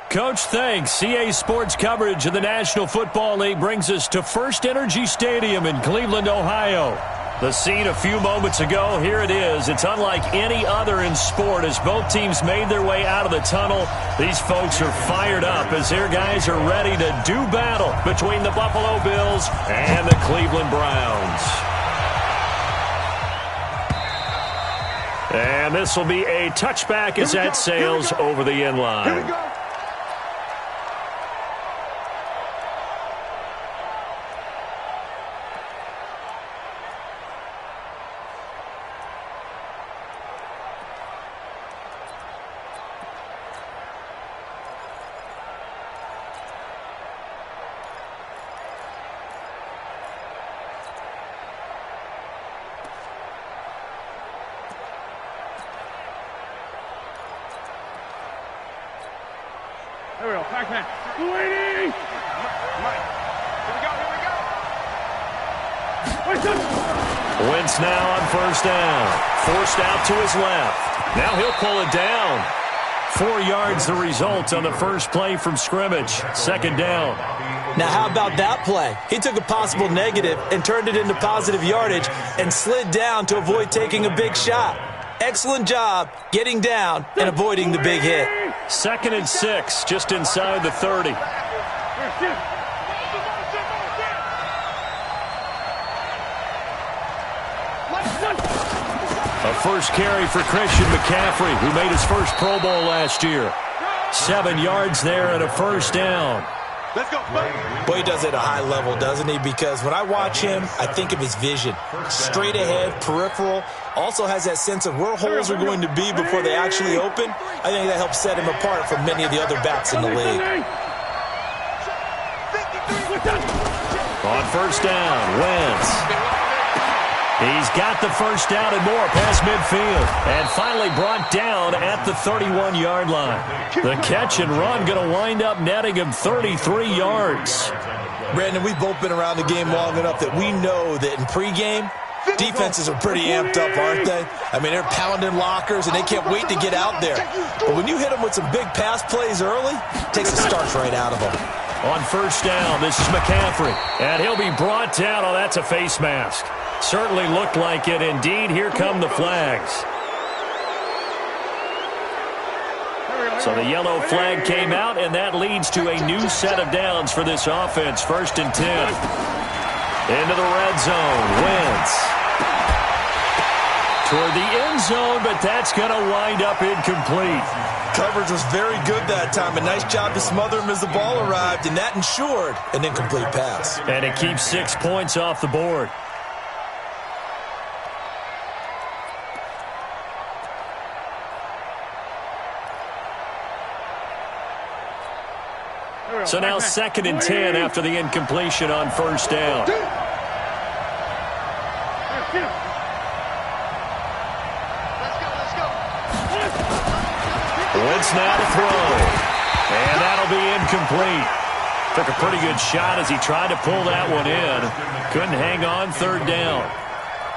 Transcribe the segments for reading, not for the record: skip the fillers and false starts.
Coach, thanks. CA Sports coverage of the National Football League brings us to First Energy Stadium in Cleveland, Ohio. The scene a few moments ago, here it is. It's unlike any other in sport as both teams made their way out of the tunnel. These folks are fired up as their guys are ready to do battle between the Buffalo Bills and the Cleveland Browns. And this will be a touchback as that sails over the end line. Here we go. Here we go, back man. Lady! Mike. Here we go. Wentz now on first down. Forced out to his left. Now he'll pull it down. 4 yards the result on the first play from scrimmage. Second down. Now how about that play? He took a possible negative and turned it into positive yardage and slid down to avoid taking a big shot. Excellent job getting down and avoiding the big hit. 2nd and 6, just inside the 30. A first carry for Christian McCaffrey, who made his first Pro Bowl last year. 7 yards there and a first down. Let's go. Boy, he does it at a high level, doesn't he? Because when I watch him, I think of his vision. Straight ahead, peripheral. Also has that sense of where holes are going to be before they actually open. I think that helps set him apart from many of the other backs in the league. On first down, Wentz. He's got the first down and more past midfield. And finally brought down at the 31-yard line. The catch and run going to wind up netting him 33 yards. Brandon, we've both been around the game long enough that we know that in pregame, defenses are pretty amped up, aren't they? I mean, they're pounding lockers, and they can't wait to get out there. But when you hit them with some big pass plays early, it takes the starch right out of them. On first down, this is McCaffrey. And he'll be brought down. Oh, that's a face mask. Certainly looked like it. Indeed, here come the flags. So the yellow flag came out, and that leads to a new set of downs for this offense. 1st and 10. Into the red zone. Wentz. Toward the end zone, but that's going to wind up incomplete. Coverage was very good that time. A nice job to smother him as the ball arrived, and that ensured an incomplete pass. And it keeps 6 points off the board. So now 2nd and 10 after the incompletion on first down. Wentz now to throw. And that'll be incomplete. Took a pretty good shot as he tried to pull that one in. Couldn't hang on 3rd down.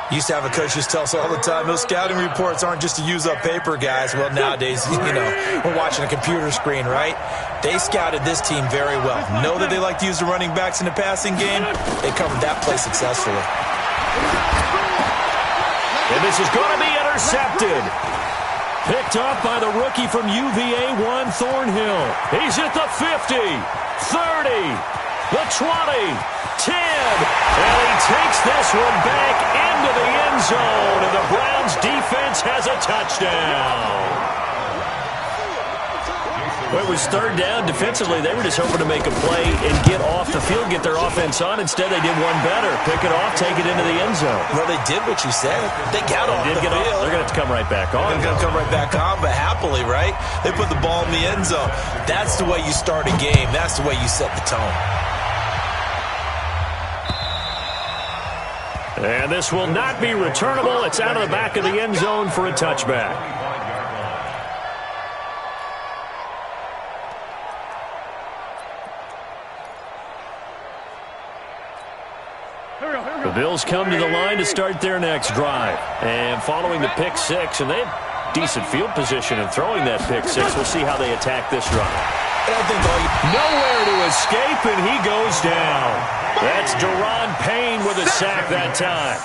Used to have a coach just tell us all the time, those scouting reports aren't just to use up paper, guys. Well, nowadays, we're watching a computer screen, right? They scouted this team very well. Know that they like to use the running backs in the passing game? They covered that play successfully. And this is going to be intercepted. Picked up by the rookie from UVA, Juan Thornhill. He's at the 50, 30, the 20, 10, and he takes this one back into the end zone, and the Browns defense has a touchdown. Well, it was 3rd down. Defensively, they were just hoping to make a play and get off the field, get their offense on. Instead, they did one better. Pick it off, take it into the end zone. Well, they did what you said. They got off the field. They're going to have to come right back on. They're going to come right back on, but happily, right? They put the ball in the end zone. That's the way you start a game. That's the way you set the tone. And this will not be returnable. It's out of the back of the end zone for a touchback. The Bills come to the line to start their next drive. And following the pick six, and they have decent field position in throwing that pick six. We'll see how they attack this drive. Nowhere to escape, and he goes down. That's Daron Payne with a sack that time.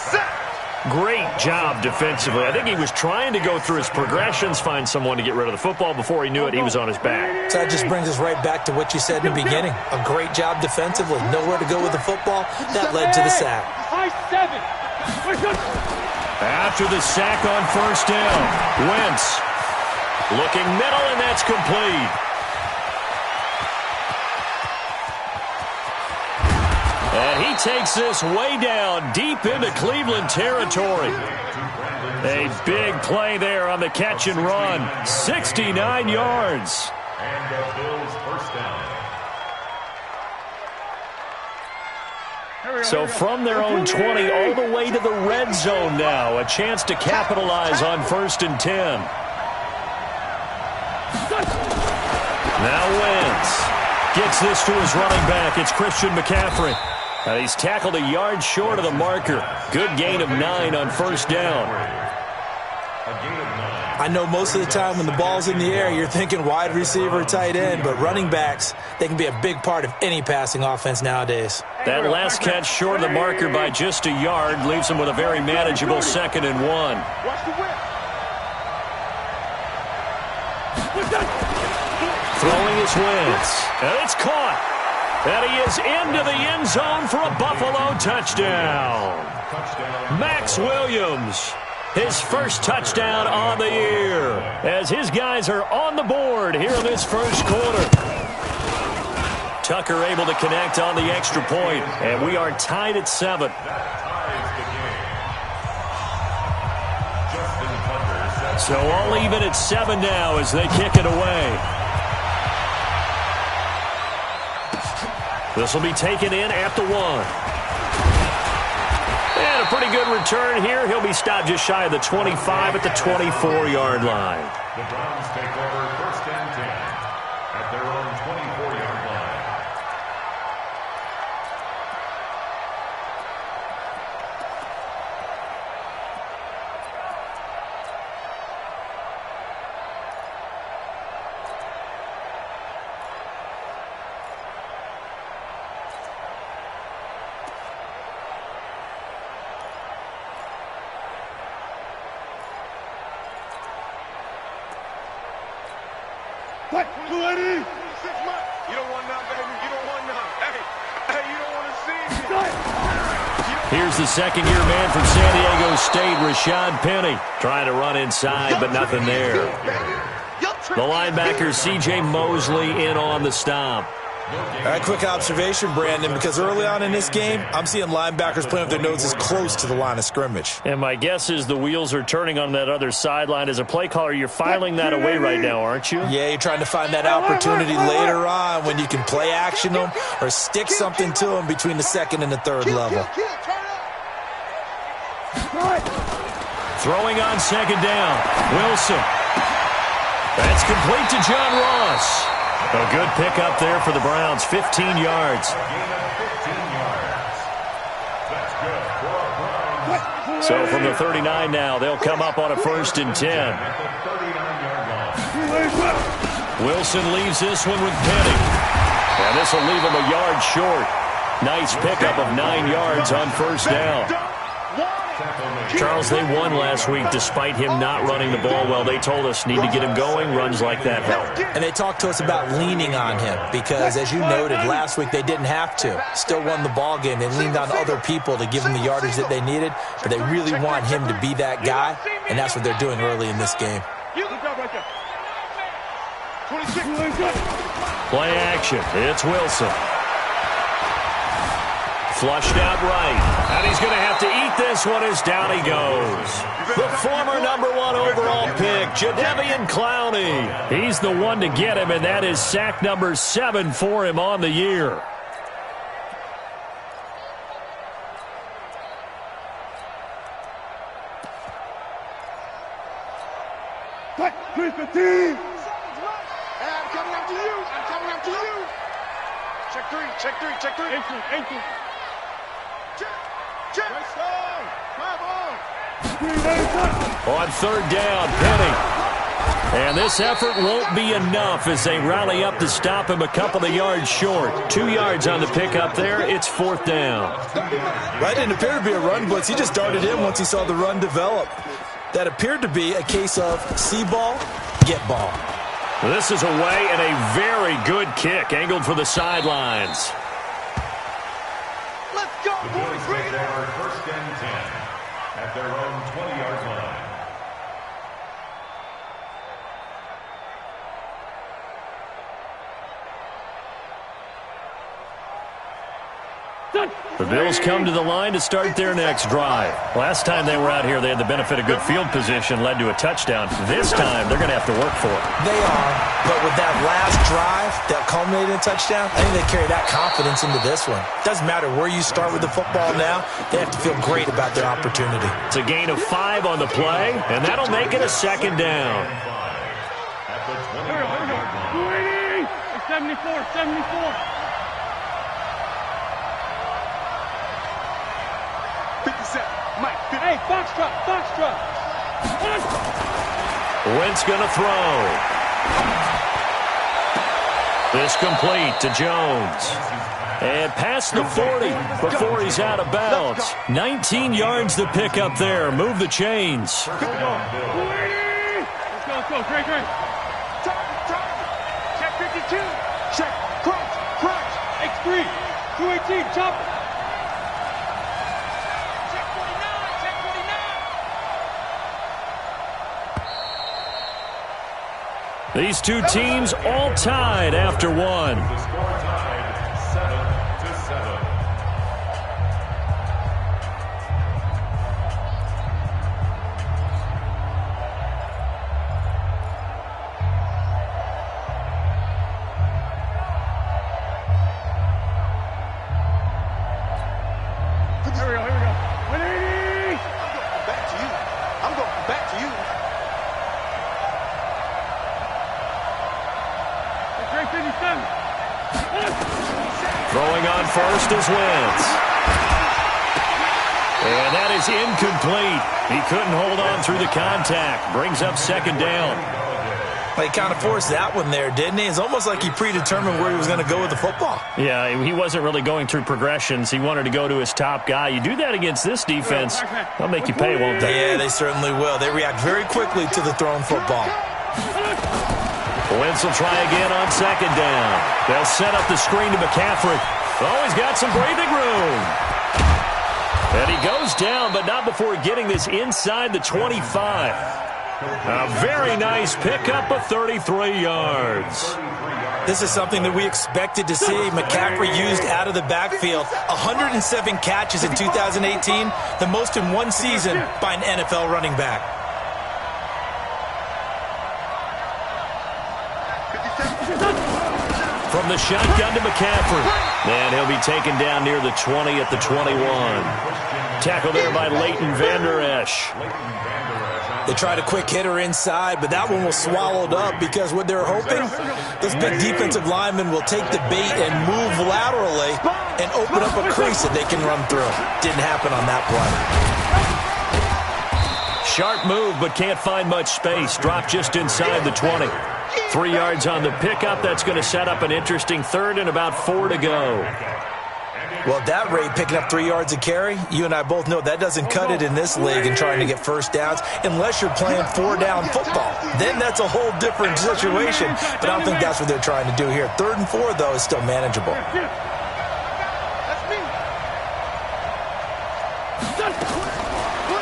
Great job defensively. I think he was trying to go through his progressions, find someone to get rid of the football. Before he knew it, he was on his back. So that just brings us right back to what you said in the beginning. A great job defensively. Nowhere to go with the football. That led to the sack. After the sack on first down, Wentz looking middle, and that's complete. And he takes this way down, deep into Cleveland territory. A big play there on the catch and run. 69 yards. And the Bills first down. So from their own 20 all the way to the red zone now. A chance to capitalize on 1st and 10. Now Wentz gets this to his running back. It's Christian McCaffrey. He's tackled a yard short of the marker. Good gain of 9 on first down. I know most of the time when the ball's in the air, you're thinking wide receiver, tight end, but running backs, they can be a big part of any passing offense nowadays. That last catch short of the marker by just a yard leaves him with a very manageable 2nd and 1. Throwing his Wentz, and it's caught. And he is into the end zone for a Buffalo touchdown. Max Williams, his first touchdown on the year, as his guys are on the board here in this first quarter. Tucker able to connect on the extra point, and we are tied at 7. So all even at 7 now as they kick it away. This will be taken in at the 1. And a pretty good return here. He'll be stopped just shy of the 25 at the 24-yard line. The Browns take over 1st and 10 at their own 24-yard line. What? You ready? 6 months. You don't want none, baby. You don't want none. Hey, you don't want to see me. Here's the second-year man from San Diego State, Rashad Penny, trying to run inside, but nothing there. The linebacker, C.J. Mosley, in on the stop. All right, quick observation, Brandon, because early on in this game, I'm seeing linebackers playing with their noses close to the line of scrimmage. And my guess is the wheels are turning on that other sideline. As a play caller, you're filing that away right now, aren't you? Yeah, you're trying to find that opportunity later on when you can play action them or stick something to them between the 2nd and the 3rd level. Throwing on 2nd down, Wilson. That's complete to John Ross. A good pickup there for the Browns, 15 yards. So from the 39 now, they'll come up on a 1st and 10. Wilson leaves this one with Penny. And this will leave him a yard short. Nice pickup of 9 yards on first down. Charles, they won last week despite him not running the ball well. They told us need to get him going. Runs like that help. And they talked to us about leaning on him because, as you noted, last week they didn't have to. Still won the ball game. They leaned on other people to give them the yardage that they needed, but they really want him to be that guy, and that's what they're doing early in this game. Play action. It's Wilson. Flushed out right. And he's going to have to eat this one as down he goes. The former #1 overall pick, Jadeveon Clowney. He's the one to get him, and that is sack number 7 for him on the year. I'm coming after you. I'm coming after you. Check three. Check three. Ankle. Check. Let's go. Come on. On 3rd down, Penny. And this effort won't be enough as they rally up to stop him a couple of yards short. 2 yards on the pickup there. It's 4th down. That didn't appear to be a run blitz. He just darted in once he saw the run develop. That appeared to be a case of see ball, get ball. This is away and a very good kick angled for the sidelines. Let's go, boys. Bring it on. First and 10 at their own 20-yard line. The Bills come to the line to start their next drive. Last time they were out here, they had the benefit of good field position, led to a touchdown. This time, they're going to have to work for it. They are, but with that last drive that culminated in a touchdown, I think they carry that confidence into this one. Doesn't matter where you start with the football now, they have to feel great about their opportunity. It's a gain of 5 on the play, and that'll make it a 2nd down. At the 20-yard line. 74. 57. Mike. Hey, Foxtrot. Wentz going to throw. This complete to Jones. And past the 40 before he's out of bounds. 19 yards to pick up there. Move the chains. Let's go. Great. Target. Check 52. Check. Crunch. X3. 218. Chop. These two teams all tied after one. The score tied 7-7. Here we go. 180. I'm going back to you. Throwing on first is Wentz. And that is incomplete. He couldn't hold on through the contact. Brings up 2nd down. He kind of forced that one there, didn't he? It's almost like he predetermined where he was going to go with the football. Yeah, he wasn't really going through progressions. He wanted to go to his top guy. You do that against this defense, they'll make you pay, won't they? Yeah, they certainly will. They react very quickly to the thrown football. Wentz will try again on 2nd down. They'll set up the screen to McCaffrey. Oh, he's got some breathing room. And he goes down, but not before getting this inside the 25. A very nice pickup of 33 yards. This is something that we expected to see. McCaffrey used out of the backfield. 107 catches in 2018, the most in one season by an NFL running back. From the shotgun to McCaffrey. And he'll be taken down near the 20 at the 21. Tackle there by Leighton Vander Esch. They tried a quick hitter inside, but that one was swallowed up because what they're hoping, those big defensive linemen will take the bait and move laterally and open up a crease that they can run through. Didn't happen on that play. Sharp move, but can't find much space. Dropped just inside the 20. 3 yards on the pickup. That's going to set up an interesting 3rd and about 4 to go. Well, at that rate, picking up 3 yards a carry, you and I both know that doesn't cut it in this league and trying to get first downs unless you're playing 4-down football. Then that's a whole different situation, but I don't think that's what they're trying to do here. 3rd and 4, though, is still manageable.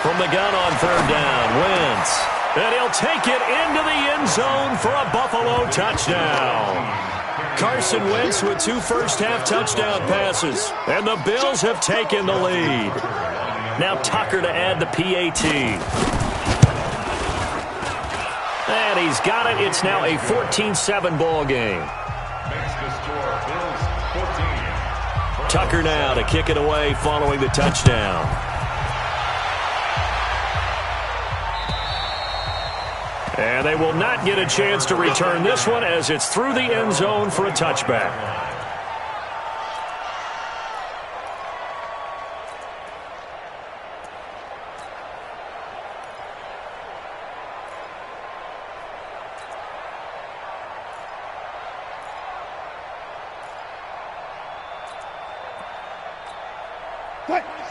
From the gun on 3rd down, Wentz. And he'll take it into the end zone for a Buffalo touchdown. Carson Wentz with 2 first-half touchdown passes. And the Bills have taken the lead. Now Tucker to add the PAT. And he's got it. It's now a 14-7 ball game. Makes the score Bills 14. Tucker now to kick it away following the touchdown. And they will not get a chance to return this one as it's through the end zone for a touchback.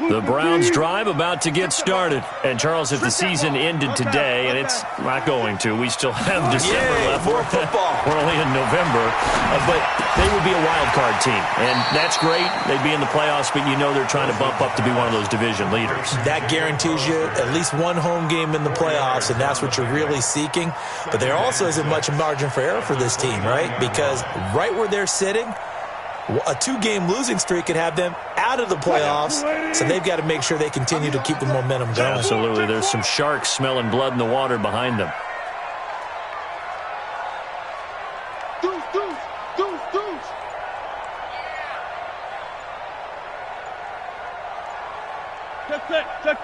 The Browns drive about to get started. And, Charles, if the season ended today, and it's not going to, we still have December left. More football. We're only in November. But they would be a wild card team. And that's great. They'd be in the playoffs, but you know they're trying to bump up to be one of those division leaders. That guarantees you at least one home game in the playoffs, and that's what you're really seeking. But there also isn't much margin for error for this team, right? Because right where they're sitting, a 2-game losing streak could have them out of the playoffs, so they've got to make sure they continue to keep the momentum going. Absolutely. There's some sharks smelling blood in the water behind them.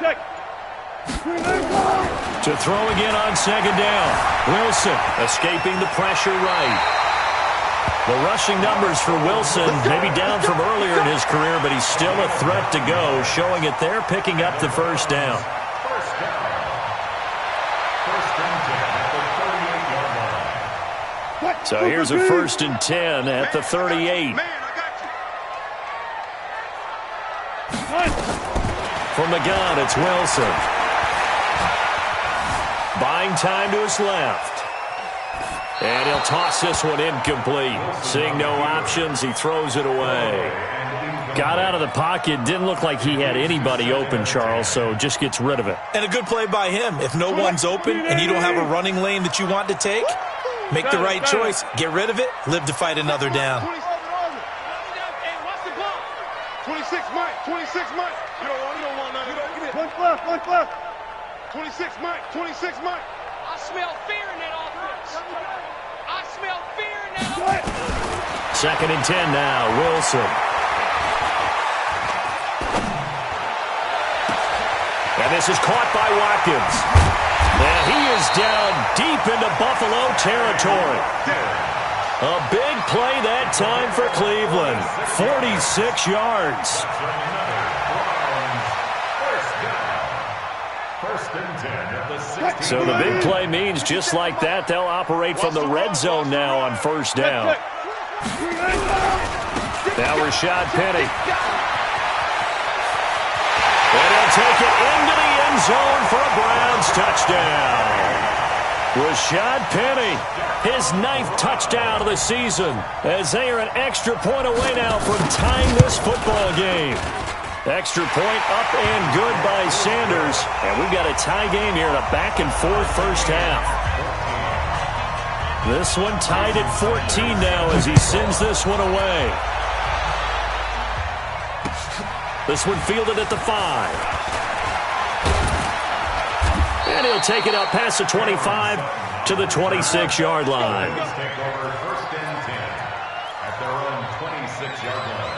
Check. To throw again on second down. Wilson escaping the pressure right. The rushing numbers for Wilson maybe down from earlier in his career, but he's still a threat to go, showing it there, picking up the first down. First and 10 at the 38-yard line. So here's a 1st and 10 at the 38. From the gun, it's Wilson. Buying time to his left. And he'll toss this one incomplete. Seeing no options, he throws it away. Got out of the pocket. Didn't look like he had anybody open, Charles, so just gets rid of it. And a good play by him. If no one's open and you don't have a running lane that you want to take, make the right choice. Get rid of it. Live to fight another down. 26, Mike. 26, Mike. You don't want none. One left. 26, Mike. I smell fear in that offense. I smell fear in that offense. 2nd and 10 now. Wilson. And this is caught by Watkins. And he is down deep into Buffalo territory. A big play that time for Cleveland. 46 yards. So the big play means just like that, they'll operate from the red zone now on 1st down. Now Rashad Penny. And he'll take it into the end zone for a Browns touchdown. Rashad Penny, his 9th touchdown of the season, as they are an extra point away now from tying this football game. Extra point up and good by Sanders. And we've got a tie game here in a back-and-forth first half. This one tied at 14 now as he sends this one away. This one fielded at the 5. And he'll take it up past the 25 to the 26-yard line. Take over 1st and 10 at their own 26-yard line.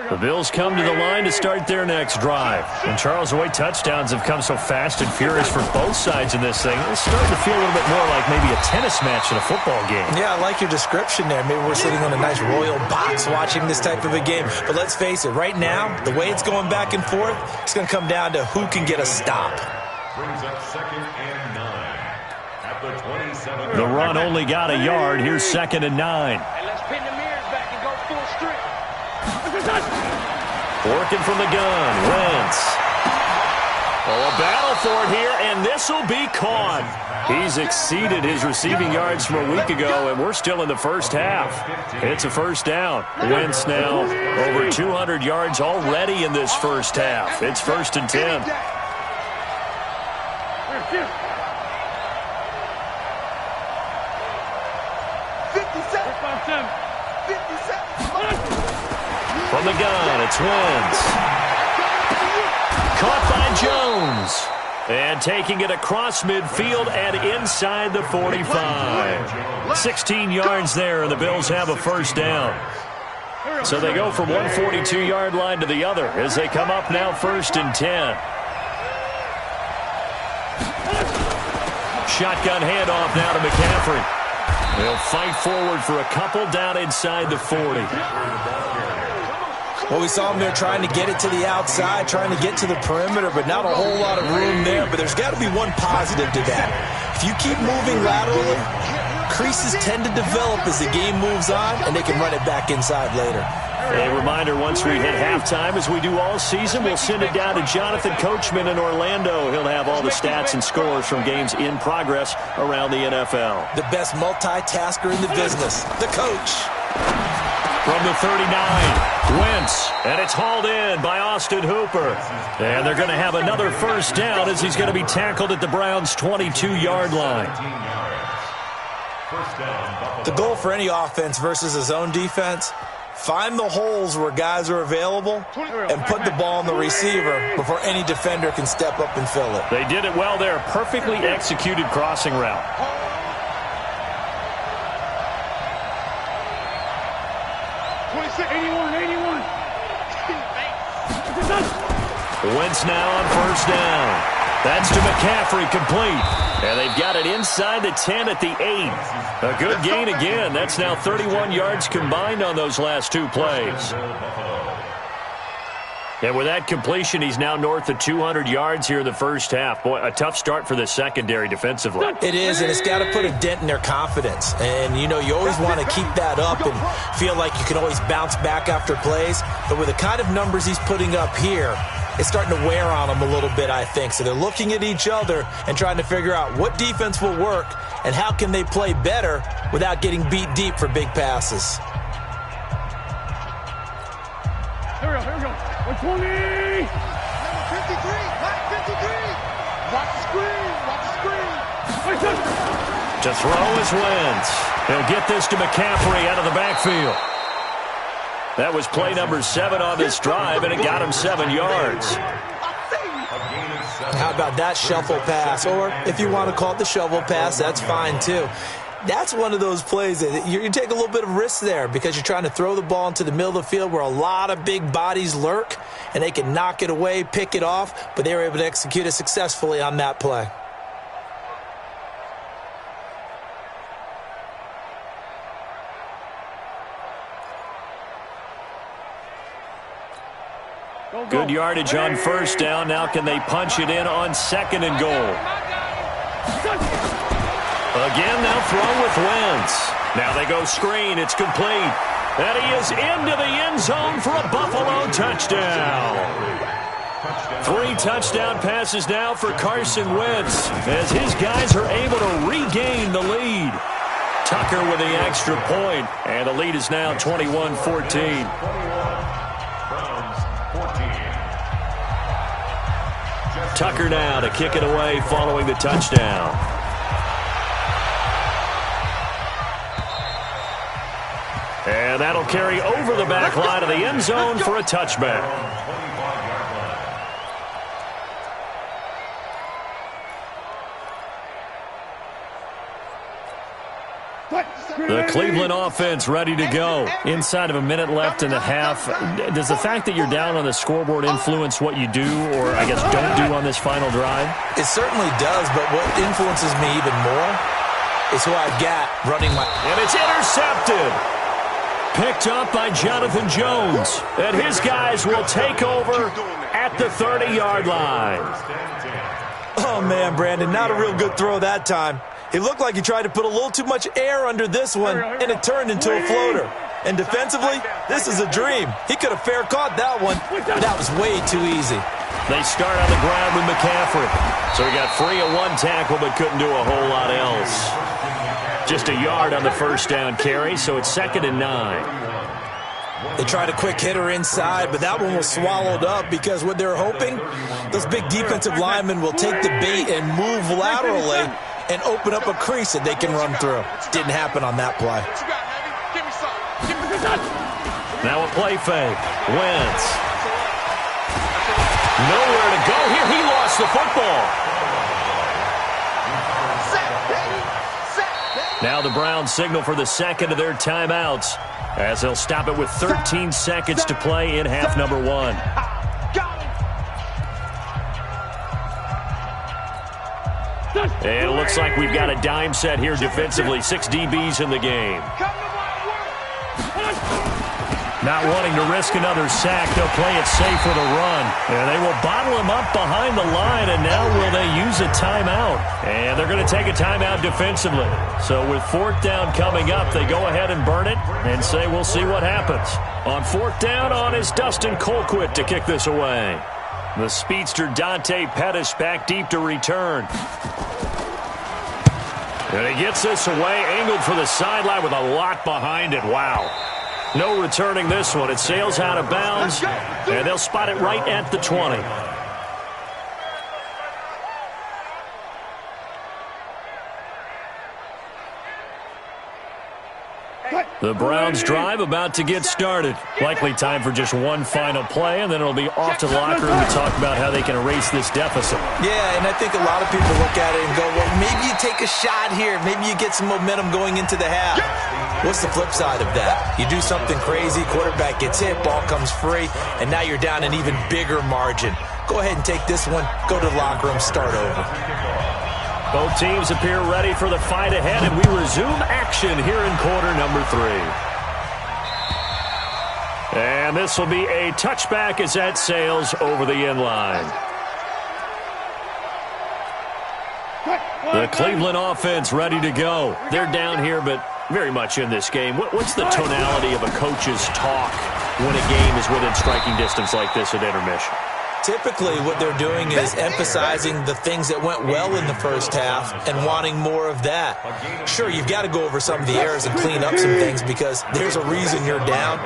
The Bills come to the line to start their next drive. And Charles, the way touchdowns have come so fast and furious for both sides in this thing, it's starting to feel a little bit more like maybe a tennis match in a football game. Yeah, I like your description there. Maybe we're sitting in a nice royal box watching this type of a game. But let's face it, right now, the way it's going back and forth, it's going to come down to who can get a stop. Brings up 2nd and 9 at the 27. The run only got a yard. Here's 2nd and 9. Hey, let's pin the mirrors back and go full strip. Working from the gun, Wentz. Oh, a battle for it here, and this will be caught. He's exceeded his receiving yards from a week ago, and we're still in the first half. It's a 1st down. Wentz now over 200 yards already in this first half. It's 1st and 10. From the gun, it's Wentz. Caught by Jones. And taking it across midfield and inside the 45. 16 yards there, and the Bills have a 1st down. So they go from one 42-yard line to the other as they come up now 1st and 10. Shotgun handoff now to McCaffrey. They'll fight forward for a couple down inside the 40. Well, we saw them there trying to get it to the outside, trying to get to the perimeter, but not a whole lot of room there. But there's got to be one positive to that. If you keep moving laterally, creases tend to develop as the game moves on, and they can run it back inside later. A reminder, once we hit halftime, as we do all season, we'll send it down to Jonathan Coachman in Orlando. He'll have all the stats and scores from games in progress around the NFL. The best multitasker in the business, the coach. From the 39, Wentz, and it's hauled in by Austin Hooper. And they're going to have another first down as he's going to be tackled at the Browns' 22-yard line. The goal for any offense versus his own defense, find the holes where guys are available and put the ball on the receiver before any defender can step up and fill it. They did it well there. Perfectly executed crossing route. 81. Wentz now on first down. That's to McCaffrey, complete. And they've got it inside the 10 at the 8. A good gain again. That's now 31 yards combined on those last two plays. And with that completion, he's now north of 200 yards here in the first half. Boy, a tough start for the secondary defensively. It is, and it's got to put a dent in their confidence. And, you always want to keep that up and feel like you can always bounce back after plays. But with the kind of numbers he's putting up here, it's starting to wear on them a little bit, I think. So they're looking at each other and trying to figure out what defense will work and how can they play better without getting beat deep for big passes. Here we go. 120. Number 53. Watch the screen. To throw is Wentz. He'll get this to McCaffrey out of the backfield. That was play number 7 on this drive, and it got him 7 yards. How about that shuffle pass? Or if you want to call it the shovel pass, that's fine too. That's one of those plays that you take a little bit of risk there because you're trying to throw the ball into the middle of the field where a lot of big bodies lurk, and they can knock it away, pick it off, but they were able to execute it successfully on that play. Good yardage on first down. Now can they punch it in on second and goal? Again, now throw with Wentz. Now they go screen. It's complete. And he is into the end zone for a Buffalo touchdown. 3 touchdown passes now for Carson Wentz as his guys are able to regain the lead. Tucker with the extra point, and the lead is now 21-14. Tucker now to kick it away following the touchdown. And that'll carry over the back line of the end zone for a touchback. The Cleveland offense ready to go. Inside of a minute left and a half. Does the fact that you're down on the scoreboard influence what you do or, I guess, don't do on this final drive? It certainly does, but what influences me even more is who I've got running my... And it's intercepted. Picked up by Jonathan Jones. And his guys will take over at the 30-yard line. Oh, man, Brandon, not a real good throw that time. It looked like he tried to put a little too much air under this one, and it turned into a floater. And defensively, this is a dream. He could have fair caught that one, but that was way too easy. They start on the ground with McCaffrey. So he got free of one tackle, but couldn't do a whole lot else. Just a yard on the first down carry, so it's 2nd and 9. They tried a quick hitter inside, but that one was swallowed up because what they're hoping, those big defensive linemen will take the bait and move laterally and open up a crease that they can run through. Didn't happen on that play. Now a play fake. Wentz. Nowhere to go here. He lost the football. Now the Browns signal for the second of their timeouts as they'll stop it with 13 seconds to play in half number 1. And it looks like we've got a dime set here defensively. 6 DBs in the game. Not wanting to risk another sack, they'll play it safe with a run. And they will bottle him up behind the line, and now will they use a timeout? And they're going to take a timeout defensively. So with fourth down coming up, they go ahead and burn it and say we'll see what happens. On fourth down, on is Dustin Colquitt to kick this away. The speedster Dante Pettis back deep to return. And he gets this away, angled for the sideline with a lot behind it. Wow. No returning this one. It sails out of bounds, and they'll spot it right at the 20. The Browns drive about to get started. Likely time for just one final play, and then it'll be off to the locker room to talk about how they can erase this deficit. Yeah, and I think a lot of people look at it and go, well, maybe you take a shot here. Maybe you get some momentum going into the half. What's the flip side of that? You do something crazy, quarterback gets hit, ball comes free, and now you're down an even bigger margin. Go ahead and take this one, go to the locker room, start over. Both teams appear ready for the fight ahead, and we resume action here in quarter number 3. And this will be a touchback as that sails over the end line. The Cleveland offense ready to go. They're down here, but very much in this game. What's the tonality of a coach's talk when a game is within striking distance like this at intermission? Typically, what they're doing is emphasizing the things that went well in the first half and wanting more of that. Sure, you've got to go over some of the errors and clean up some things because there's a reason you're down.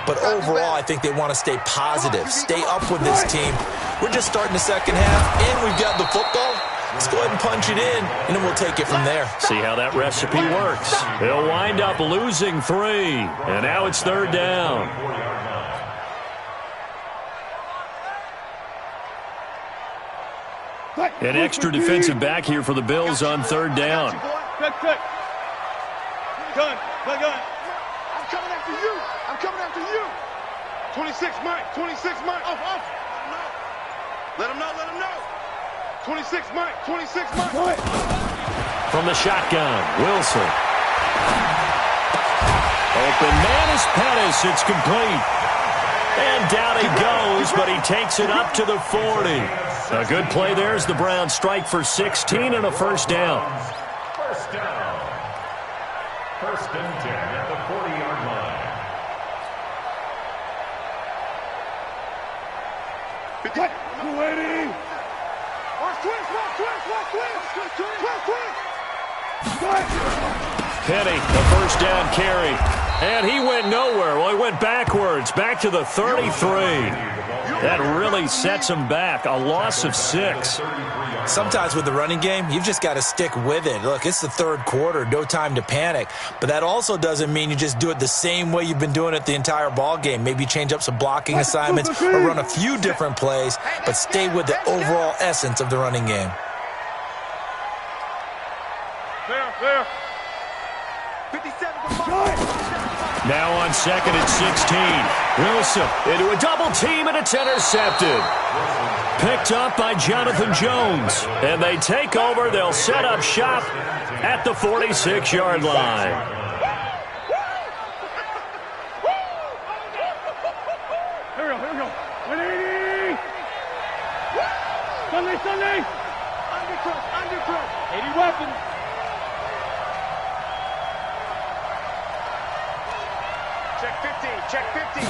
But overall, I think they want to stay positive, stay up with this team. We're just starting the second half, and we've got the football. Let's go ahead and punch it in, and then we'll take it from there. See how that recipe works. They'll wind up losing 3, and now it's third down. An extra defensive back here for the Bills on third down. Gun. I'm coming after you. I'm coming after you. 26 Mike. 26 Mike. Off. Let him know. 26 Mike. 26 Mike. From the shotgun, Wilson. Open man is Pettis. It's complete. And down he goes, but he takes it up to the 40. A good play there as the Browns strike for 16 and a first down. First down. First and 10 at the 40-yard line. 280. Penny, the first down carry. And he went nowhere. Well, he went backwards, back to the 33. That really sets him back. A loss of 6. Sometimes with the running game, you've just got to stick with it. Look, it's the third quarter, no time to panic. But that also doesn't mean you just do it the same way you've been doing it the entire ball game. Maybe change up some blocking assignments or run a few different plays, but stay with the overall essence of the running game. There. 57. Now on second and 16. Wilson into a double team, and it's intercepted. Picked up by Jonathan Jones. And they take over. They'll set up shop at the 46-yard line. Here we go. 180. Sunday. Undercut. 80 weapons. Check 50.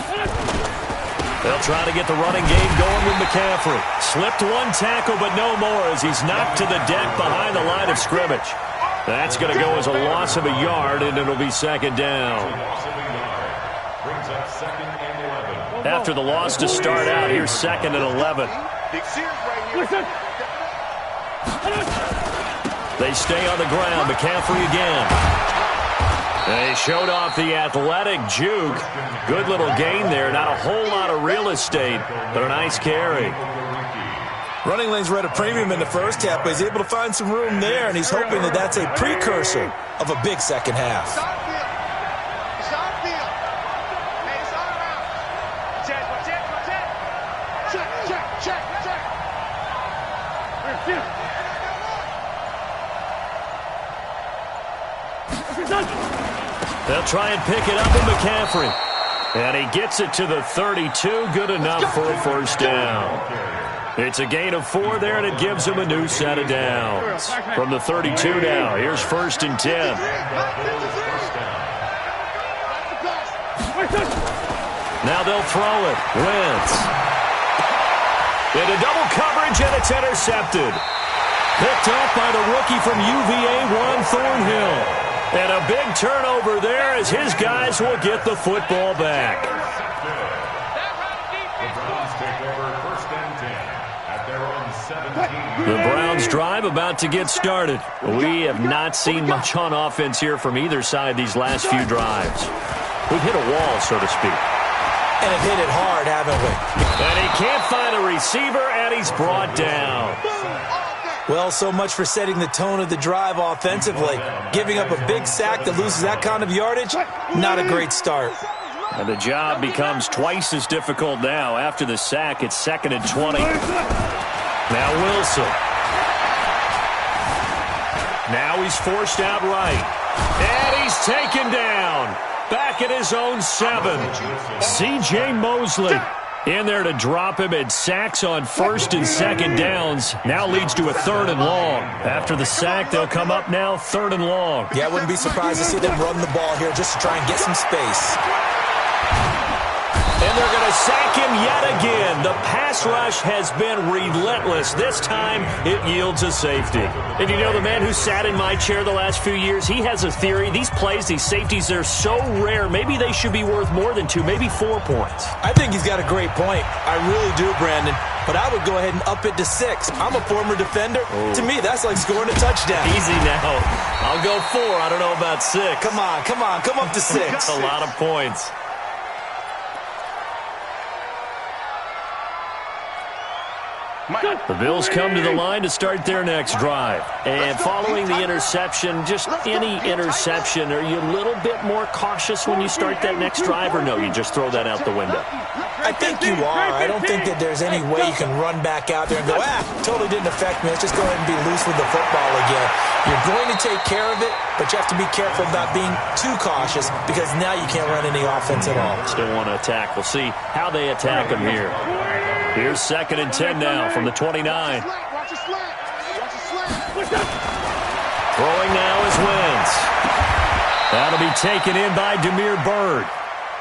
They'll try to get the running game going with McCaffrey. Slipped one tackle, but no more as he's knocked to the deck behind the line of scrimmage. That's going to go as a loss of a yard, and it'll be second down. After the loss to start out, here's second and 11. They stay on the ground. McCaffrey again. They showed off the athletic juke. Good little gain there. Not a whole lot of real estate, but a nice carry. Running lanes were at a premium in the first half, but he's able to find some room there, and he's hoping that that's a precursor of a big second half. It's on field. Hey, it's all around. Check. They'll try and pick it up with McCaffrey. And he gets it to the 32. Good enough for a first down. It's a gain of 4 there, and it gives him a new set of downs. From the 32 now, here's 1st and 10. Now they'll throw it. Wentz. Into double coverage, and it's intercepted. Picked off by the rookie from UVA, Juan Thornhill. And a big turnover there as his guys will get the football back. The Browns drive about to get started. We have not seen much on offense here from either side these last few drives. We've hit a wall, so to speak. And have hit it hard, haven't we? And he can't find a receiver, and he's brought down. Well, so much for setting the tone of the drive offensively. Giving up a big sack that loses that kind of yardage, not a great start. And the job becomes twice as difficult now. After the sack, it's 2nd and 20. Now Wilson. Now he's forced out right. And he's taken down. Back at his own 7. C.J. Mosley in there to drop him, and sacks on 1st and 2nd downs. Now leads to a 3rd and long. After the sack, they'll come up now 3rd and long. Yeah, I wouldn't be surprised to see them run the ball here just to try and get some space. And they're going to sack him yet again. The pass rush has been relentless. This time, it yields a safety. And you know, the man who sat in my chair the last few years, he has a theory. These plays, these safeties, they're so rare. Maybe they should be worth more than 2, maybe 4 points. I think he's got a great point. I really do, Brandon. But I would go ahead and up it to 6. I'm a former defender. To me, that's like scoring a touchdown. Easy now. I'll go 4. I don't know about 6. Come on. Come up to 6. That's a lot of points. The Bills come to the line to start their next drive. And following the interception, just any interception, are you a little bit more cautious when you start that next drive, or no, you just throw that out the window? I think you are. I don't think that there's any way you can run back out there and go, totally didn't affect me. Let's just go ahead and be loose with the football again. You're going to take care of it, but you have to be careful about being too cautious because now you can't run any offense at all. Still want to attack. We'll see how they attack them here. Here's 2nd and 10 now from the 29. Throwing now is Wentz. That'll be taken in by Damiere Byrd.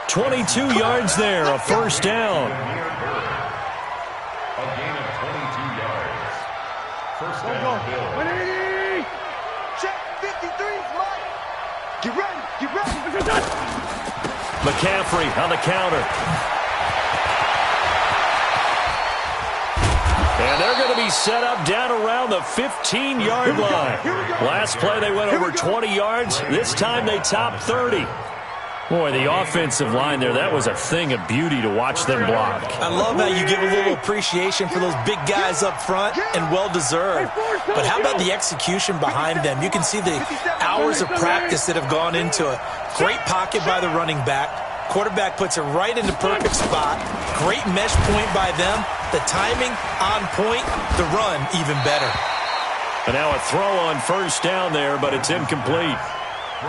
22 yards there, a first down. A gain of 22 yards. First down, Bills. Check 53, Mike. Get ready. McCaffrey on the counter. And they're going to be set up down around the 15-yard line. Last play, they went over 20 yards. This time, they topped 30. Boy, the offensive line there, that was a thing of beauty to watch them block. I love how you give a little appreciation for those big guys up front, and well-deserved. But how about the execution behind them? You can see the hours of practice that have gone into it. Great pocket by the running back. Quarterback puts it right in the perfect spot. Great mesh point by them. The timing on point. The run even better. And now a throw on first down there, but it's incomplete.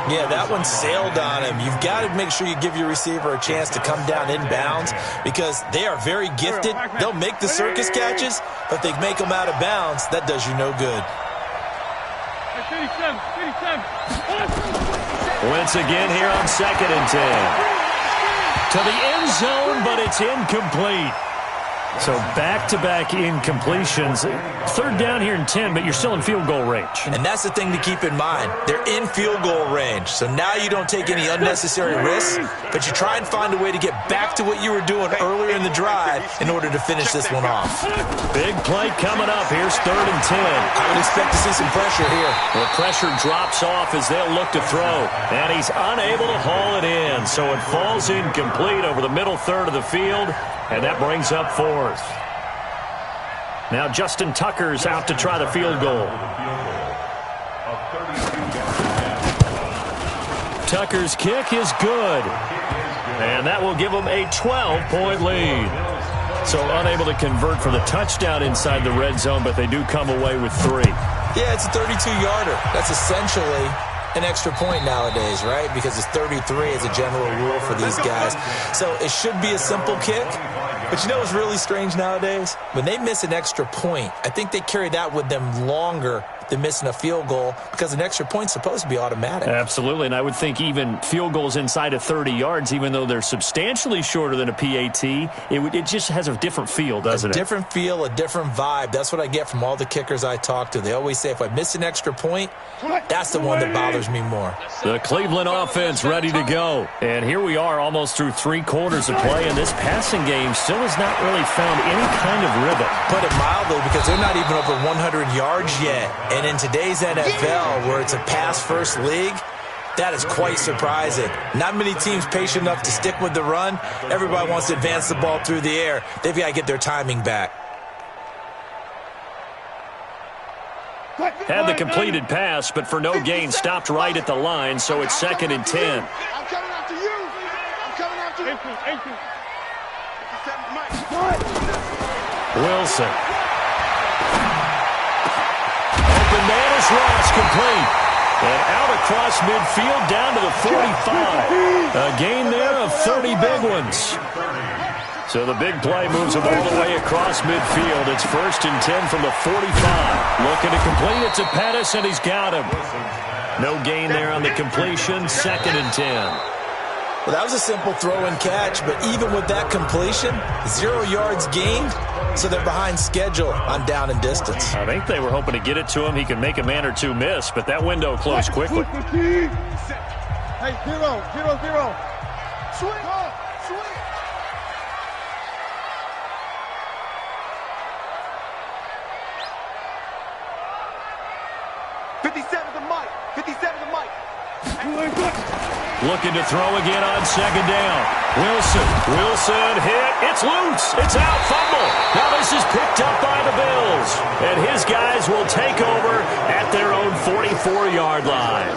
Yeah, that one sailed on him. You've got to make sure you give your receiver a chance to come down inbounds because they are very gifted. They'll make the circus catches, but they make them out of bounds. That does you no good. Once again here on 2nd and 10. To the end zone, but it's incomplete. So back-to-back incompletions. 3rd down here and 10, but you're still in field goal range. And that's the thing to keep in mind. They're in field goal range. So now you don't take any unnecessary risks, but you try and find a way to get back to what you were doing earlier in the drive in order to finish this one off. Big play coming up. Here's 3rd and 10. I would expect to see some pressure here. The pressure drops off as they'll look to throw. And he's unable to haul it in. So it falls incomplete over the middle third of the field. And that brings up 4th. Now Justin Tucker's out to try the field goal. Tucker's kick is good. And that will give them a 12-point lead. So unable to convert for the touchdown inside the red zone, but they do come away with 3. Yeah, it's a 32-yarder. That's essentially an extra point nowadays, right? Because it's 33 as a general rule for these guys. So it should be a simple kick. But you know what's really strange nowadays? When they miss an extra point, I think they carry that with them longer than missing a field goal because an extra point's supposed to be automatic. Absolutely, and I would think even field goals inside of 30 yards, even though they're substantially shorter than a PAT, it just has a different feel, doesn't it? A different feel, a different vibe. That's what I get from all the kickers I talk to. They always say if I miss an extra point, that's the one that bothers me more. The Cleveland offense ready to go. And here we are almost through 3 quarters of play, and this passing game still has not really found any kind of rhythm. Put it mildly, because they're not even over 100 yards yet. And in today's NFL, where it's a pass-first league, that is quite surprising. Not many teams patient enough to stick with the run. Everybody wants to advance the ball through the air. They've got to get their timing back. Had the completed pass, but for no gain, stopped right at the line, so it's 2nd and 10. I'm coming after you. I'm coming after you. Wilson. Open man is Ross, complete. And out across midfield down to the 45. A gain there of 30 big ones. So the big play moves him all the way across midfield. It's 1st and 10 from the 45. Looking to complete it to Pettis, and he's got him. No gain there on the completion. 2nd and 10. Well, that was a simple throw and catch, but even with that completion, 0 yards gained, so they're behind schedule on down and distance. I think they were hoping to get it to him. He could make a man or two miss, but that window closed quickly. Hey, 0, 0, 0. Swing. Swing. 57 to Mike. 57 to Mike. Looking to throw again on 2nd down. Wilson hit. It's loose. It's out. Fumble. Now this is picked up by the Bills. And his guys will take over at their own 44-yard line.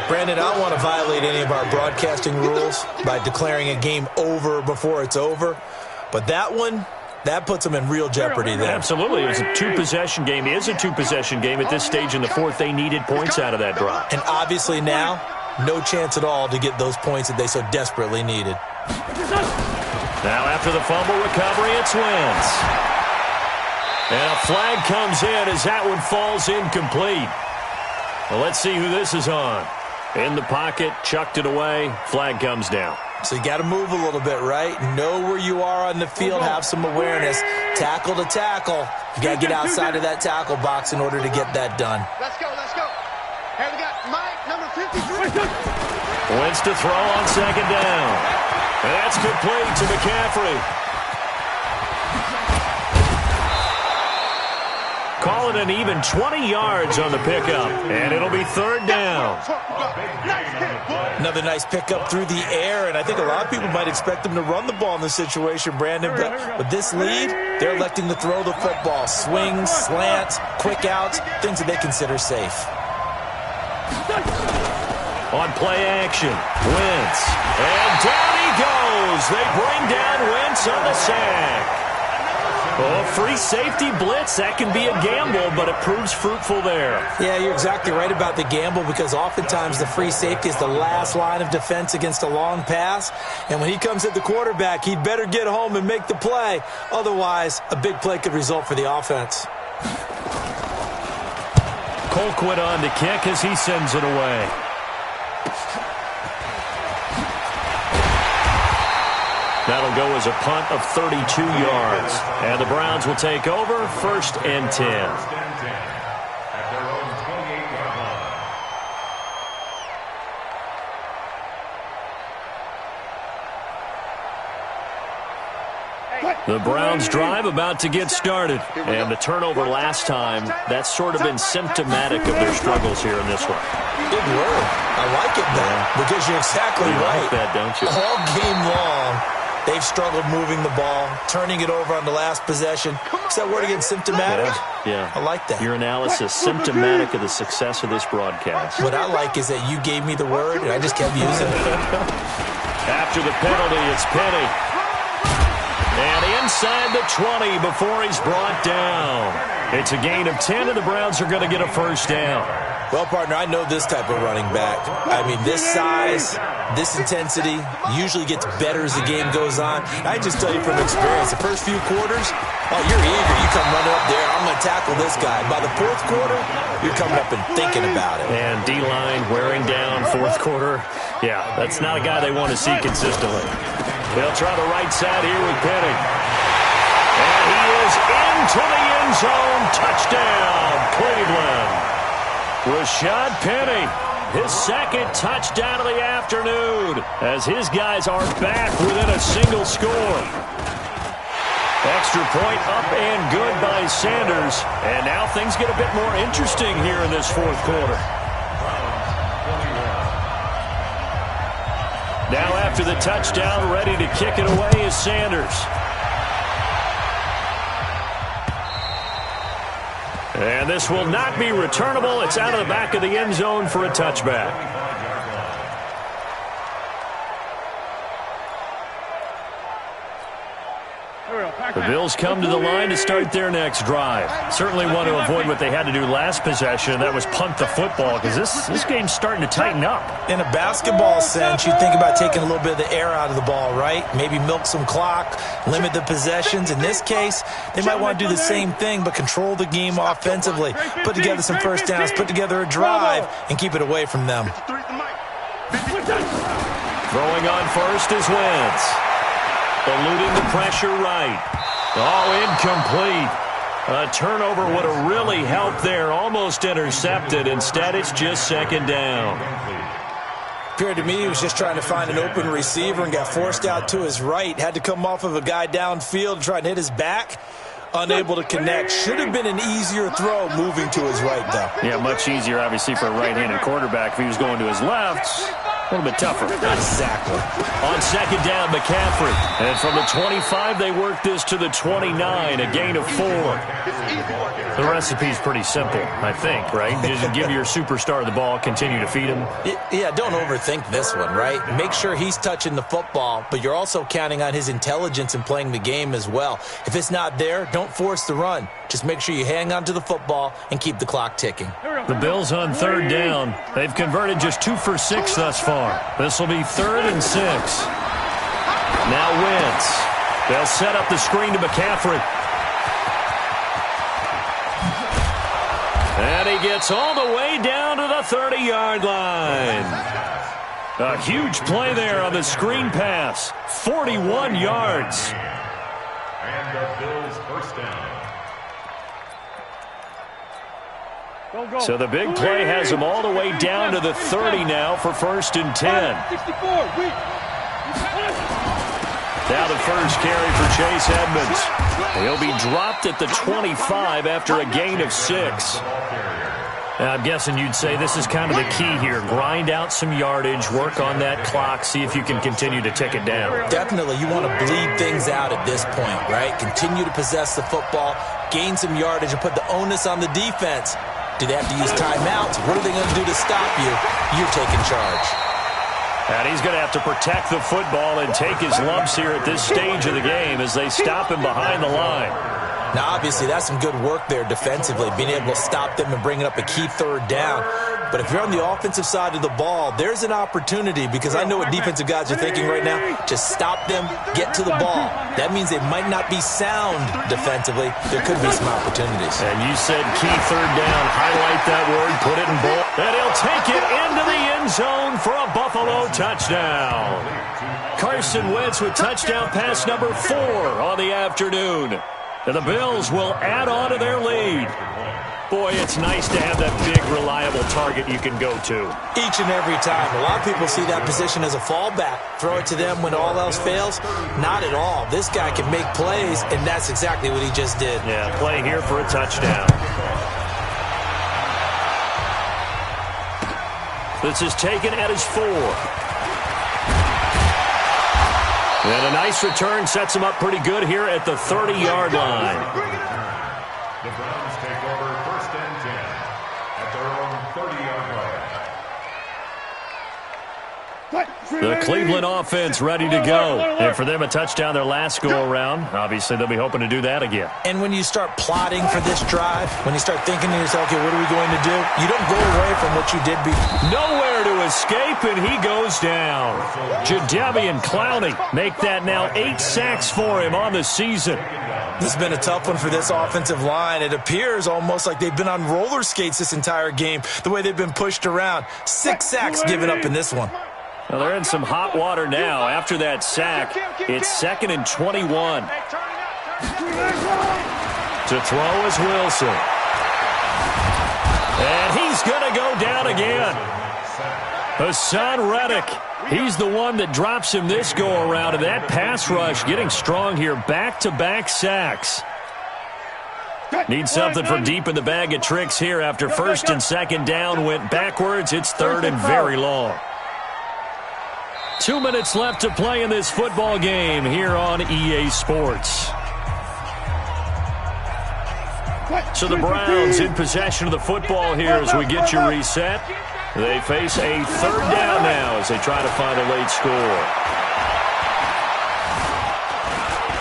Brandon, I don't want to violate any of our broadcasting rules by declaring a game over before it's over. But that one, that puts them in real jeopardy there. Absolutely. It was a 2-possession game. It is a 2-possession game at this stage in the 4th. They needed points out of that drive. And obviously now, no chance at all to get those points that they so desperately needed. Now after the fumble recovery, it's Wentz. And a flag comes in as that one falls incomplete. Well, let's see who this is on. In the pocket, chucked it away, flag comes down. So you got to move a little bit, right? Know where you are on the field, have some awareness. Tackle to tackle. You got to get outside of that tackle box in order to get that done. Let's go, let's go. Here we got Mike, number 53. Wentz to throw on 2nd down. And that's complete to McCaffrey. Call it an even 20 yards on the pickup. And it'll be 3rd down. Another nice pickup through the air, and I think a lot of people might expect them to run the ball in this situation, Brandon. But with this lead, they're electing to throw the football. Swings, slants, quick outs, things that they consider safe. On play action, Wentz. And down he goes. They bring down Wentz on the sack. Oh, free safety blitz, that can be a gamble, but it proves fruitful there. Yeah, you're exactly right about the gamble, because oftentimes the free safety is the last line of defense against a long pass. And when he comes at the quarterback, he'd better get home and make the play. Otherwise, a big play could result for the offense. Colquitt on to kick as he sends it away. That'll go as a punt of 32 yards. And the Browns will take over, 1st and 10. At their own 28-yard line. The Browns drive about to get started. And the turnover last time, that's sort of been symptomatic of their struggles here in this one. Good word. I like it, Ben, because you're exactly right. You like that, don't you? All game long, they've struggled moving the ball, turning it over on the last possession. Is that word again, symptomatic? Yeah. I like that. Your analysis, symptomatic of the success of this broadcast. What I like is that you gave me the word, and I just kept using it. After the penalty, it's Penny. And inside the 20 before he's brought down. It's a gain of 10, and the Browns are going to get a first down. Well, partner, I know this type of running back. I mean, this size, this intensity usually gets better as the game goes on. I just tell you from experience, the first few quarters, oh, you're eager. You come running up there, I'm going to tackle this guy. By the fourth quarter, you're coming up and thinking about it. And D-line wearing down fourth quarter. Yeah, that's not a guy they want to see consistently. They'll try the right side here with Penny. And he is into the end zone. Touchdown, Cleveland. Rashad Penny, his second touchdown of the afternoon, as his guys are back within a single score. Extra point up and good by Sanders. And now things get a bit more interesting here in this fourth quarter. Now after the touchdown, ready to kick it away is Sanders. And this will not be returnable. It's out of the back of the end zone for a touchback. The Bills come to the line to start their next drive. Certainly want to avoid what they had to do last possession, and that was punt the football, because this game's starting to tighten up. In a basketball sense, you think about taking a little bit of the air out of the ball, right? Maybe milk some clock, limit the possessions. In this case, they might want to do the same thing, but control the game offensively. Put together some first downs, put together a drive, and keep it away from them. Throwing on first is Wentz. Eluding the pressure right. Oh, incomplete. A turnover would have really helped there. Almost intercepted. Instead, it's just second down. Appeared to me he was just trying to find an open receiver and got forced out to his right. Had to come off of a guy downfield and try and hit his back. Unable to connect. Should have been an easier throw moving to his right, though. Yeah, much easier, obviously, for a right-handed quarterback. If he was going to his left, a little bit tougher. Exactly. On second down, McCaffrey. And from the 25, they work this to the 29, a gain of 4. The recipe's pretty simple, I think, right? Just give your superstar the ball, continue to feed him. Yeah, don't overthink this one, right? Make sure he's touching the football, but you're also counting on his intelligence in playing the game as well. If it's not there, don't force the run. Just make sure you hang on to the football and keep the clock ticking. The Bills on third down. They've converted just 2 for 6 thus far. This will be 3rd and 6. Now Wentz. They'll set up the screen to McCaffrey. And he gets all the way down to the 30-yard line. A huge play there on the screen pass. 41 yards. And the Bills first down. So the big play has him all the way down to the 30 now for 1st and 10. Now the first carry for Chase Edmonds. He'll be dropped at the 25 after a gain of 6. I'm guessing you'd say this is kind of the key here. Grind out some yardage, work on that clock, see if you can continue to tick it down. Definitely, you want to bleed things out at this point, right? Continue to possess the football, gain some yardage, and put the onus on the defense. Do they have to use timeouts? What are they going to do to stop you? You're taking charge. And he's going to have to protect the football and take his lumps here at this stage of the game as they stop him behind the line. Now, obviously, that's some good work there defensively, being able to stop them and bringing up a key 3rd down. But if you're on the offensive side of the ball, there's an opportunity, because I know what defensive guys are thinking right now. Just stop them, get to the ball. That means they might not be sound defensively. There could be some opportunities. And you said key 3rd down. Highlight that word, put it in bold. And he'll take it into the end zone for a Buffalo touchdown. Carson Wentz with touchdown pass number 4 on the afternoon. And the Bills will add on to their lead. Boy, it's nice to have that big, reliable target you can go to. Each and every time. A lot of people see that position as a fallback. Throw it to them when all else fails. Not at all. This guy can make plays, and that's exactly what he just did. Yeah, play here for a touchdown. This is taken at his 4. And a nice return sets him up pretty good here at the 30-yard line. The Browns take over 1st and 10 at their own 30-yard The Cleveland offense ready to go. And for them, a touchdown their last go-around. Obviously, they'll be hoping to do that again. And when you start plotting for this drive, when you start thinking to yourself, okay, what are we going to do? You don't go away from what you did before. Nowhere to escape, and he goes down. Jadeveon Clowney make that now 8 sacks for him on the season. This has been a tough one for this offensive line. It appears almost like they've been on roller skates this entire game, the way they've been pushed around. 6 sacks given up in this one. Well, they're in some hot water now. After that sack, it's 2nd and 21. To throw is Wilson. And he's going to go down again. Hassan Reddick. He's the one that drops him this go-around, and that pass rush getting strong here. Back-to-back sacks. Need something from deep in the bag of tricks here after 1st and 2nd down went backwards. It's 3rd and very long. 2 minutes left to play in this football game here on EA Sports. So the Browns in possession of the football here as we get you reset. They face a 3rd down now as they try to find a late score.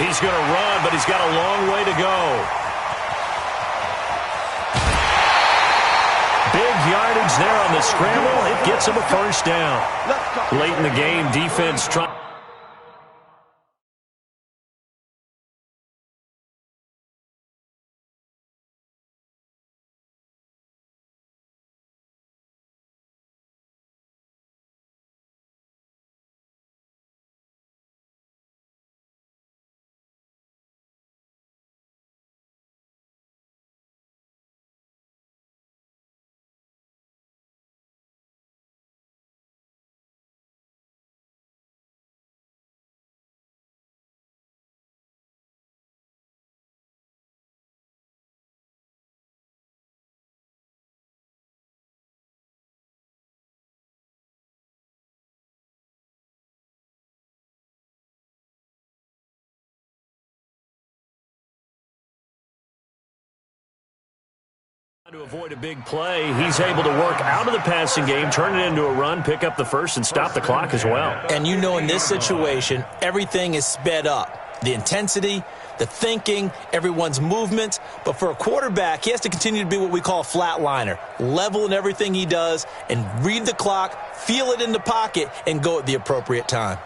He's going to run, but he's got a long way to go. Big yardage there on the scramble. It gets him a 1st down. Late in the game, defense trying. To avoid a big play, he's able to work out of the passing game, turn it into a run, pick up the 1st, and stop the clock as well. And you know in this situation, everything is sped up. The intensity, the thinking, everyone's movement. But for a quarterback, he has to continue to be what we call a flatliner. Level in everything he does and read the clock, feel it in the pocket, and go at the appropriate time.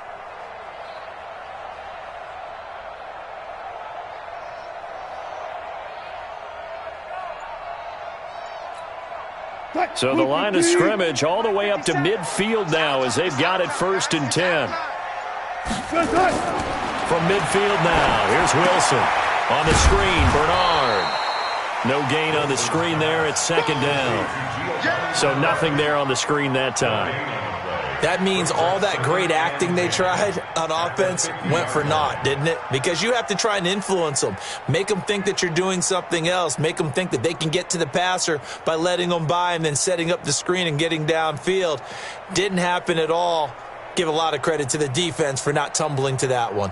So the line of scrimmage all the way up to midfield now as they've got it 1st and 10. From midfield now, here's Wilson. On the screen, Bernard. No gain on the screen there. It's 2nd down. So nothing there on the screen that time. That means all that great acting they tried on offense went for naught, didn't it? Because you have to try and influence them. Make them think that you're doing something else. Make them think that they can get to the passer by letting them by and then setting up the screen and getting downfield. Didn't happen at all. Give a lot of credit to the defense for not tumbling to that one.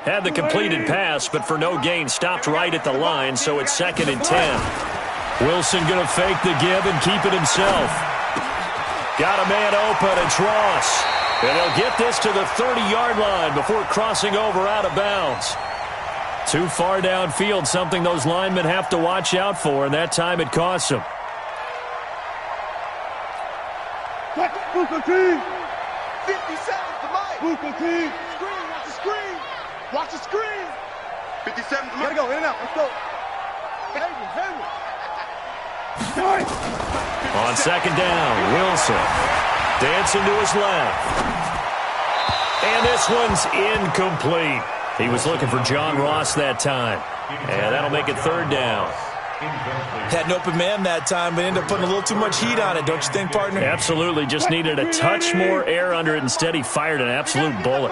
Had the completed pass, but for no gain, stopped right at the line, so it's 2nd and 10. Wilson going to fake the give and keep it himself. Got a man open, it's Ross. And he'll get this to the 30-yard line before crossing over out of bounds. Too far downfield, something those linemen have to watch out for, and that time it costs them. Booker T. 57 to Mike. Booker T. Screen, watch the screen. Watch the screen. 57 to Mike. Gotta go, in and out. Let's go. On 2nd down, Wilson dancing to his left. And this one's incomplete. He was looking for John Ross that time. And that'll make it 3rd down. Had an open man that time, but ended up putting a little too much heat on it, don't you think, partner? Absolutely. Just needed a touch more air under it. Instead, he fired an absolute bullet.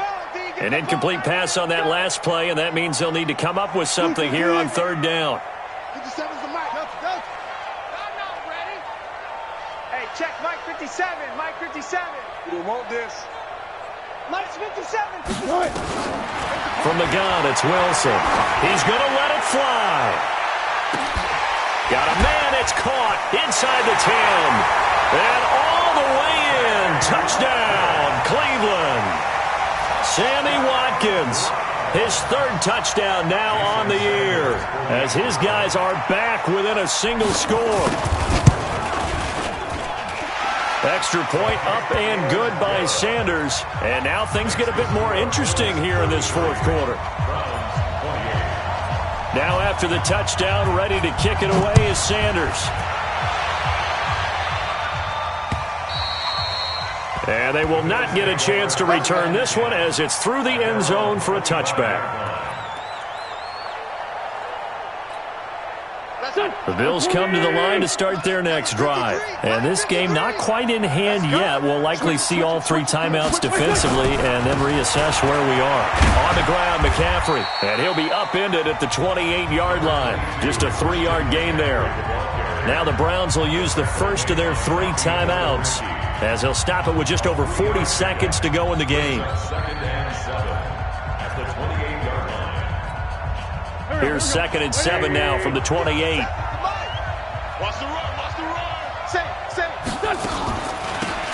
An incomplete pass on that last play, and that means they'll need to come up with something here on 3rd down. 57's the Mike. I'm not ready. Hey, check Mike 57. Mike 57. You don't want this. Minus 57. From the gun, it's Wilson. He's going to let it fly. Got a man, it's caught inside the 10. And all the way in. Touchdown, Cleveland. Sammy Watkins, his third touchdown now on the year, as his guys are back within a single score. Extra point up and good by Sanders. And now things get a bit more interesting here in this fourth quarter. Now after the touchdown, ready to kick it away is Sanders. And they will not get a chance to return this one as it's through the end zone for a touchback. The Bills come to the line to start their next drive. And this game not quite in hand yet. We'll likely see all three timeouts defensively and then reassess where we are. On the ground, McCaffrey. And he'll be upended at the 28-yard line. Just a 3-yard gain there. Now the Browns will use the first of their 3 timeouts, as they'll stop it with just over 40 seconds to go in the game. Here's 2nd and 7 now from the 28. Watch the run, watch the run.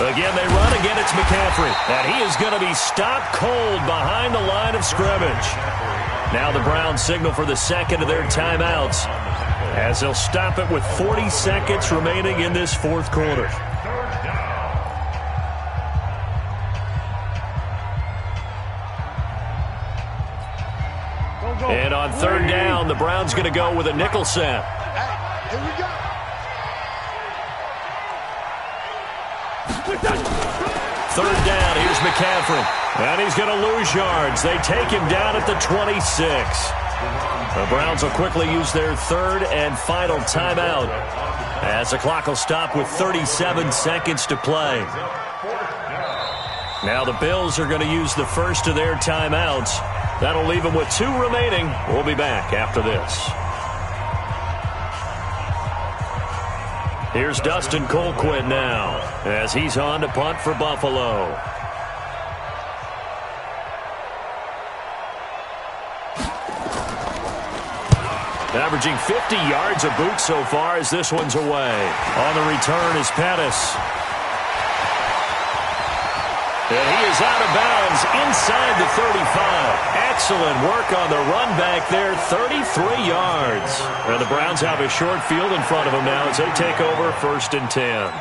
Again, they run. Again, it's McCaffrey. And he is going to be stopped cold behind the line of scrimmage. Now the Browns signal for the second of their timeouts, as they'll stop it with 40 seconds remaining in this fourth quarter. And on third down, the Browns going to go with a nickel set. Hey, here we go. Third down, here's McCaffrey. And he's going to lose yards. They take him down at the 26. The Browns will quickly use their third and final timeout, as the clock will stop with 37 seconds to play. Now the Bills are going to use the first of their timeouts. That'll leave them with 2 remaining. We'll be back after this. Here's Dustin Colquitt now, as he's on to punt for Buffalo. Averaging 50 yards a boot so far as this one's away. On the return is Pettis. And he is out of bounds inside the 35. Excellent work on the run back there, 33 yards. And the Browns have a short field in front of them now as they take over 1st and 10.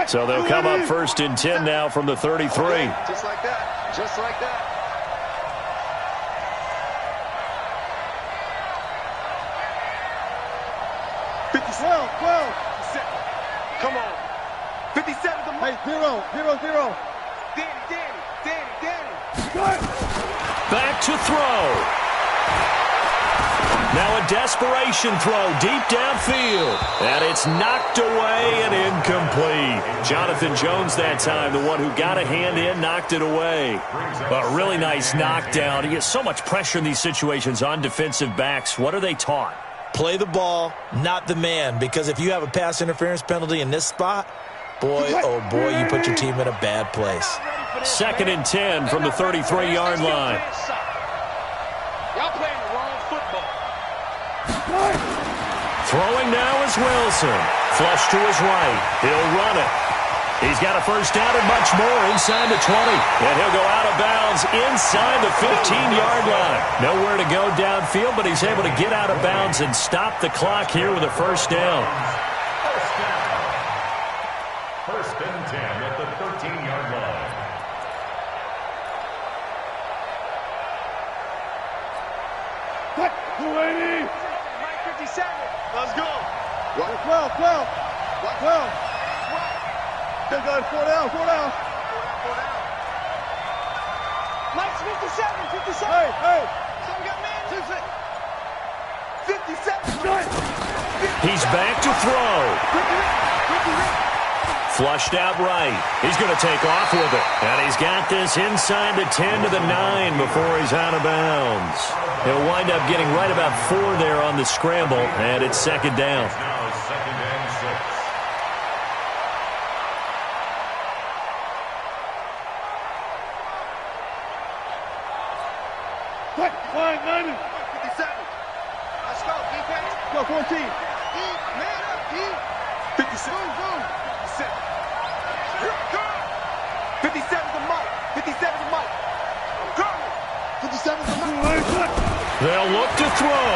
So they'll come up 1st and 10 now from the 33. Just like that. Just like that. Come on. 57 to Hey, 0, 0, 0. Danny. Back to throw. Now a desperation throw deep downfield. And it's knocked away and incomplete. Jonathan Jones that time, the one who got a hand in, knocked it away. A really nice knockdown. He gets so much pressure in these situations on defensive backs. What are they taught? Play the ball, not the man, because if you have a pass interference penalty in this spot, boy, oh boy, you put your team in a bad place. 2nd and 10 from the 33-yard line. Y'all playing the wrong football. Throwing now is Wilson. Flush to his right. He'll run it. He's got a first down and much more inside the 20. And he'll go out of bounds inside the 15-yard line. Nowhere to go downfield, but he's able to get out of bounds and stop the clock here with a first down. First and 10 at the 13-yard line. What? 280. Mike 57. Let's go. 12. Still got 4 down. Mike's 57. Hey. Some got man. 57. He's back to throw. Flushed out right. He's going to take off with it. And he's got this inside the 10 to the 9 before he's out of bounds. He'll wind up getting right about 4 there on the scramble, and it's 2nd down. Line, Madden. 57. Let's go, defense. Go, 14. Man up, D. 57. Go. 57. Here I come. 57's the mic. 57's the mic. I'm coming. 57's the mic. They'll look to throw.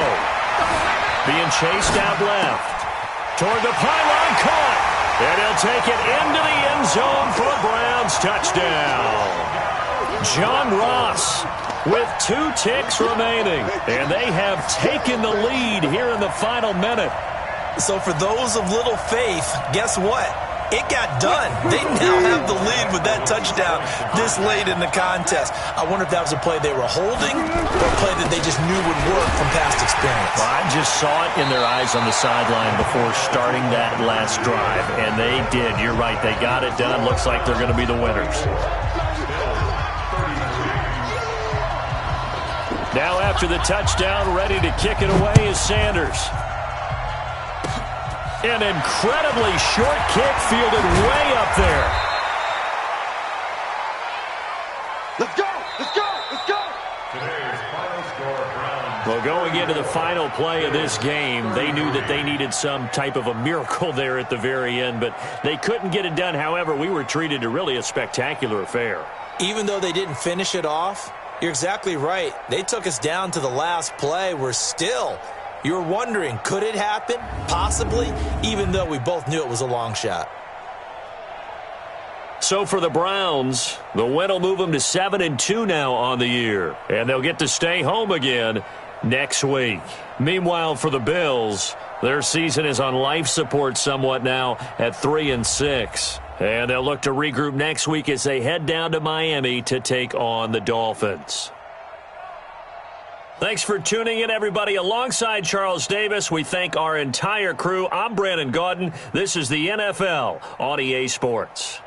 Being chased out left. Toward the pylon, caught. And he'll take it into the end zone for a Browns touchdown. John Ross with 2 ticks remaining. And they have taken the lead here in the final minute. So for those of little faith, guess what? It got done. They now have the lead with that touchdown this late in the contest. I wonder if that was a play they were holding or a play that they just knew would work from past experience. Well, I just saw it in their eyes on the sideline before starting that last drive, and they did. You're right. They got it done. Looks like they're going to be the winners. Now after the touchdown, ready to kick it away is Sanders. An incredibly short kick fielded way up there. Let's go. Let's go. Let's go. Today's final score, Browns. Well, going into the final play of this game, they knew that they needed some type of a miracle there at the very end, but they couldn't get it done. However, we were treated to really a spectacular affair. Even though they didn't finish it off, you're exactly right. They took us down to the last play. We're still... You're wondering, could it happen? Possibly, even though we both knew it was a long shot. So for the Browns, the win will move them to 7-2 now on the year. And they'll get to stay home again next week. Meanwhile, for the Bills, their season is on life support somewhat now at 3-6. And they'll look to regroup next week as they head down to Miami to take on the Dolphins. Thanks for tuning in, everybody. Alongside Charles Davis, we thank our entire crew. I'm Brandon Gaudin. This is the NFL on EA Sports.